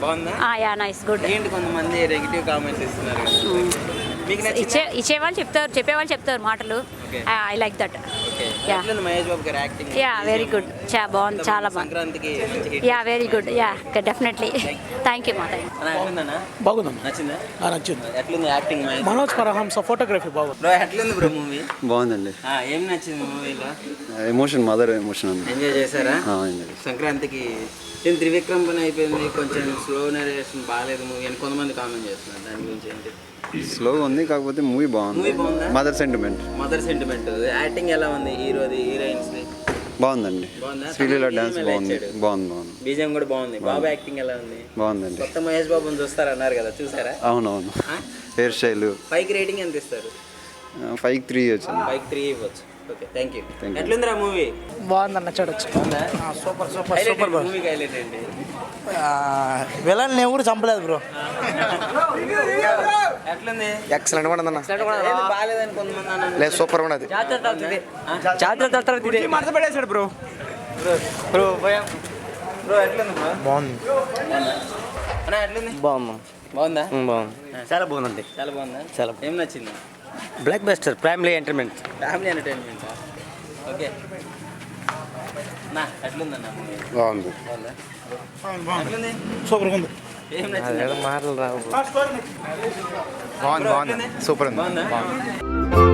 బాగుందా? Yeah nice good. ఏంటి కొంతమంది నెగిటివ్ కామెంట్స్ ఇస్తున్నారు కదా, మీకు ఇచ్చేవాళ్ళు చెప్తారు, చెప్పేవాళ్ళు చెప్తారు మాటలు. I like that. ఎట్లుంది మహేష్ బాబు గారి యాక్టింగ్? యా వెరీ గుడ్, బాగుంది, చాలా బాగుంది. సంక్రాంతికి yeah very good, yeah definitely. Thank you మా బాగుందన్న. నచ్చిందా? నచ్చింది. ఎట్లుంది యాక్టింగ్? మనోజ్ పరహంస ఫోటోగ్రఫీ బాగుంది. బ్రో ఎట్లుంది బ్రో మూవీ? బాగుందండి. ఏం నచ్చింది మూవీలో? ఎమోషన్, మదర్ ఎమోషన్ అండి. ఎంజాయ్ చేశారా? సంక్రాంతికి త్రివిక్రమ్ పని అయిపోయింది, కొంచెం స్లో నరేషన్ బాగాలేదు మూవీ అని కొంతమంది కామెంట్ చేస్తున్నారు. దాని గురించి ఏంటి? స్లో ఉంది, కాకపోతే మూవీ బాగుంది. మూవీ బాగుందా? Mother sentiment. యాక్టింగ్ ఎలా ఉంది? హీరోది, హీరోయిన్స్ బాగుందండి. శ్రీలీల డాన్స్ బాగుంది. బీజం కూడా బాగుంది. బాబు యాక్టింగ్ ఎలా ఉంది? బాగుందండి. కొత్త మహేష్ బాబుని చూస్తారన్నారు కదా, చూసారా? అవునవును. Hair style. 5కి రేటింగ్ ఎంత ఇస్తారు? 5కి 3 వచ్చింది. 5కి 3 ఇవ్వచ్చు. Okay, thank you. ఎట్లుందిరా మూవీ? బాగుందన్న, చూడొచ్చు. Super super super bro. మూవీకి హైలైట్ ఏంటి? విలన్ ఎవరు చంపలేదు బ్రో. ఎట్లుంది? ఎక్సలెంట్ కూడా ఉందన్న. బాగాలేదని కొంతమంది అన్నారు. లేదు, సూపర్ ఉన్నది. మడత పడేసాడు బ్రో. బ్రో ఎట్లుంది బ్రో? బాగుంది. అన్నా ఎట్లుంది? బాగుంది. బాగుందా? బాగుంది, చాలా బాగుందండి. చాలా బాగుందా? చాలా. ఏం నచ్చింది? Block buster family entertainment. Family entertainment. Okay నా ఎట్లుందన్నా మూవీ? బాగుంది. బాగుందా? ఎట్లుంది? సూపర్ ఉంది. ఏం నచ్చింది? మాటలు రావు. బాగుంది, సూపర్ ఉంది. బాగుందా?